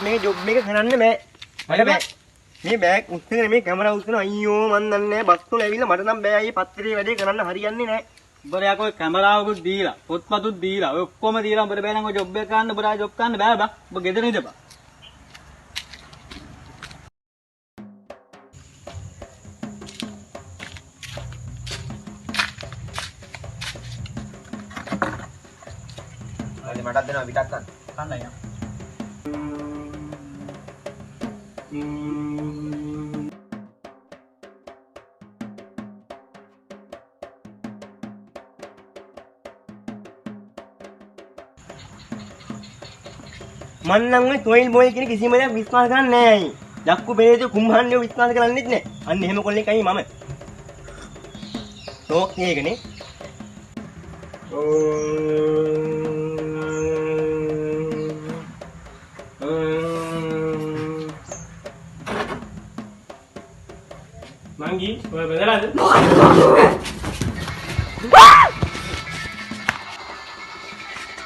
මේ ජොබ් එක කරන්න බෑ. මට බෑ. මේ බෑග් උස්සගෙන මේ කැමරා උස්සන අයියෝ මන් දන්නේ නැහැ. බස් වල ඇවිල්ලා මට නම් බෑ අයියේ පත්තරේ වැඩේ කරන්න හරියන්නේ නැහැ. උඹලා යකෝ කැමරාවකුත් දීලා, පොත්පත්ුත් දීලා, ඔය ඔක්කොම දීලා උඹට බෑ නම් ඔය ජොබ් එක ගන්න, උඹලා ජොබ් ගන්න බෑ බා. උඹ ගෙදර ඉඳපන්. හරි මටත් දෙනවා පිටක් ගන්න. කන්න යන්න. මන් නම් ඔය තොයිල් බෝයි කියන කිසිම දෙයක් විශ්වාස කරන්නේ නැහැ අයියේ. යක්කු බේදේ කුම්හන්නේ විශ්වාස කරන්නේත් නැහැ. අන්න එහෙම කොල්ලෙක් අයියේ මම. ටෝක් එකනේ. Manggi, ඔය බෙදලාද?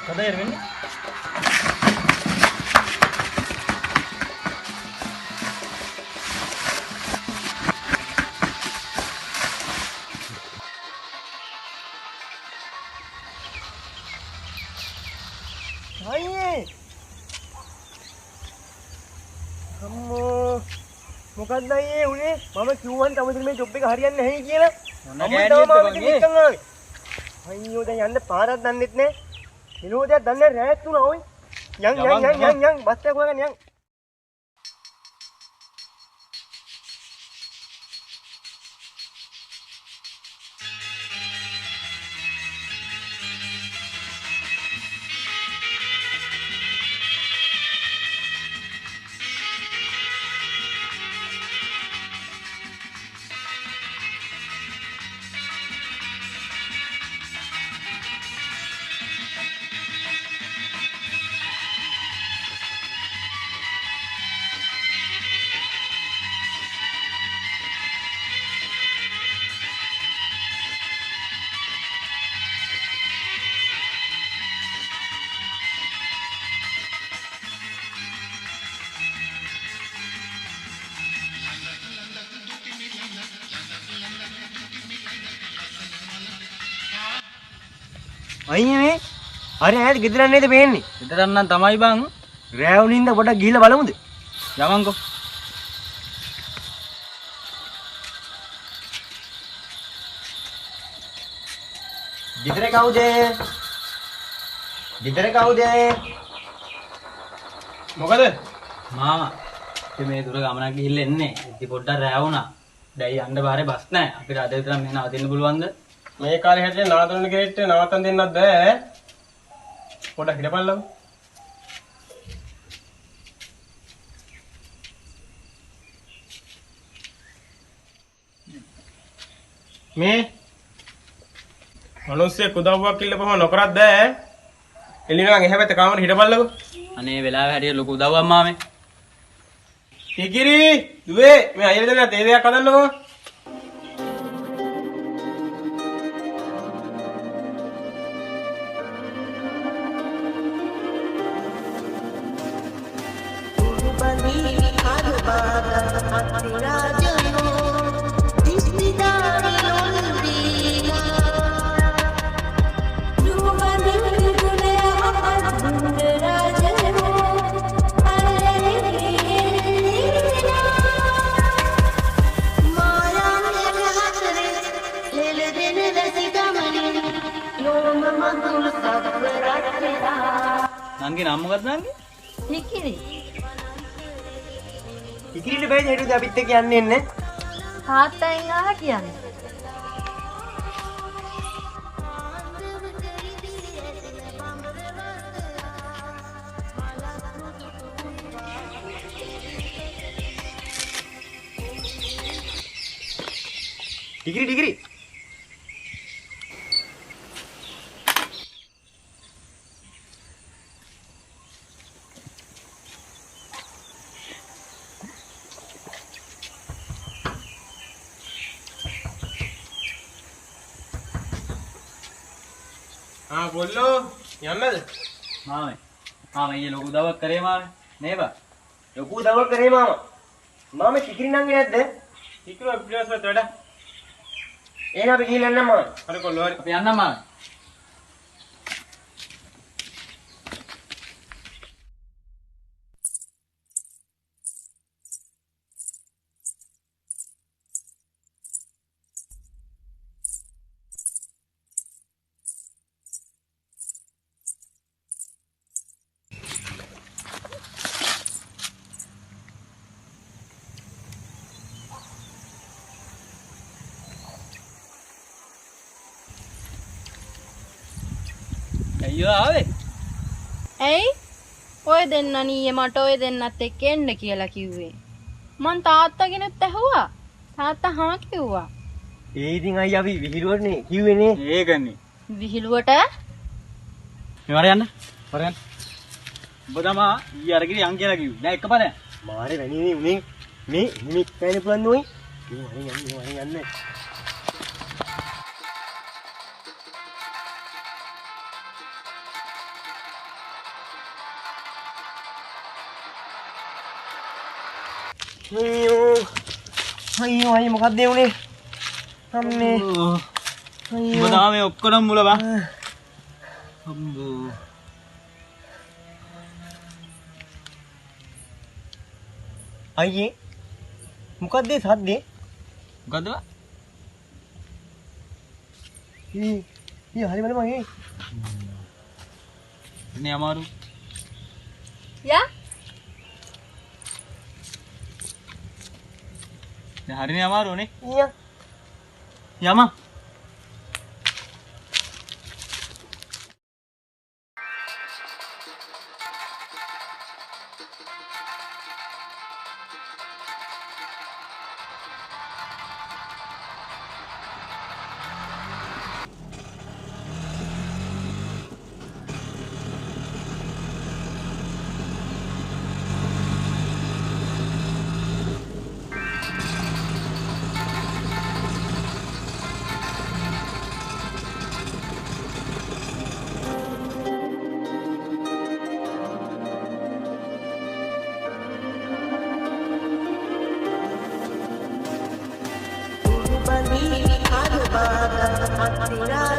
කදේර වෙන්නේ? අයියේ. අම්මෝ මොකක්ද අයියේ උනේ? මම කිව්වන් තමයි මේ ජොබ් එක හරියන්නේ නැහැ කියලා. අයියෝ දැන් යන්න පාරක් දන්නෙත් නැහැ. විනෝදයක් දන්නේ රැත් තුනා ඔයි. යන් බස් එක හොයාගෙන යන්. අයියේ මේ අර ඈත ගෙදර නේද පේන්නේ? ගෙදර නම් තමයි බං. රෑවුනින්ද පොඩක් ගිහිල්ලා බලමුද? යවන්කෝ. ගෙදර කවුද? ගෙදර කවුද? මොකද? මාමා. ඉතින් මේ දුර ගමනක් ගිහිල්ලා එන්නේ. ඉතින් පොඩ්ඩක් රෑ වුණා. දැන් යන්න බාරේ බස් නැහැ. අපිට අද විතර මෙහෙ නවතින්න පුළුවන්ද? මේ කාලේ හැටියට නවතන කෙනෙක්ට නවත්තන් දෙන්නත් බෑ. පොඩක් හිටපල්ලව. මේ මිනිස්සෙක් උදව්වක් ඉල්ලපුවම නොකරත් බෑ. එළිනනම් එහා පැත්තේ කාමරේ හිටපල්ලව. අනේ වෙලාව හැටියට ලොකු උදව්වක් මාමේ. ටිකිරි දුවේ මේ අයියලා දෙන්න තේ දෙයක් හදන්නකෝ. නංගි නම මොකද්ද නංගි? හිකිරි. ඉකිරිට බෑ හෙටුද අපිත් එක්ක යන්නේ නේ. තාත්තෙන් ආවා කියන්නේ. ඉකිරි ආ ගොල්ලෝ යන්නද? මාමේ. මාමේ ඊයේ ලොකු දවස් කරේ මාමේ. නේ බා. ලොකු දවල් කරේ මාමා. මාමේ ඉකිරි නංගි නැද්ද? ඉක්කෝ අපිට වැඩ. එහෙනම් අපි ගිහින් යන්න මාමා. හරි කොල්ලෝ හරි. අපි යන්නම් මාමේ. අයියෝ ආවේ. ඇයි? ඔය දෙන්න නීයේ මට ඔය දෙන්නත් එක්ක එන්න කියලා කිව්වේ. මං තාත්තගෙනුත් ඇහුවා. තාත්තා හා කිව්වා. ඒ ඉතින් අයියා අපි විහිළුවටනේ කිව්වේනේ. ඒකනේ. විහිළුවට මේ වර යන්න. වර යන්න. ඔබ තමා ඊ අරගෙන යන් කියලා කිව්වේ. නෑ එකපාරට. මාරේ වැණිනේ උනේ. මේ නිමික් කයින් පුළුවන් නෝයි. මේ වරෙන් යන්නේ. අයියෝ මොකක්ද ඒ උනේ? අම්මේ. ඔබ තමා මේ ඔක්කොම මුල බා. අම්බෝ. අයියේ මොකක්ද ඒ සද්දේ? මොකද්ද බා? හරි බලමු මගේ. නේ අමාරු. යා දැන් හරිනේ අමාරුනේ. ඊයා යම. Bani, Adubada, Atira.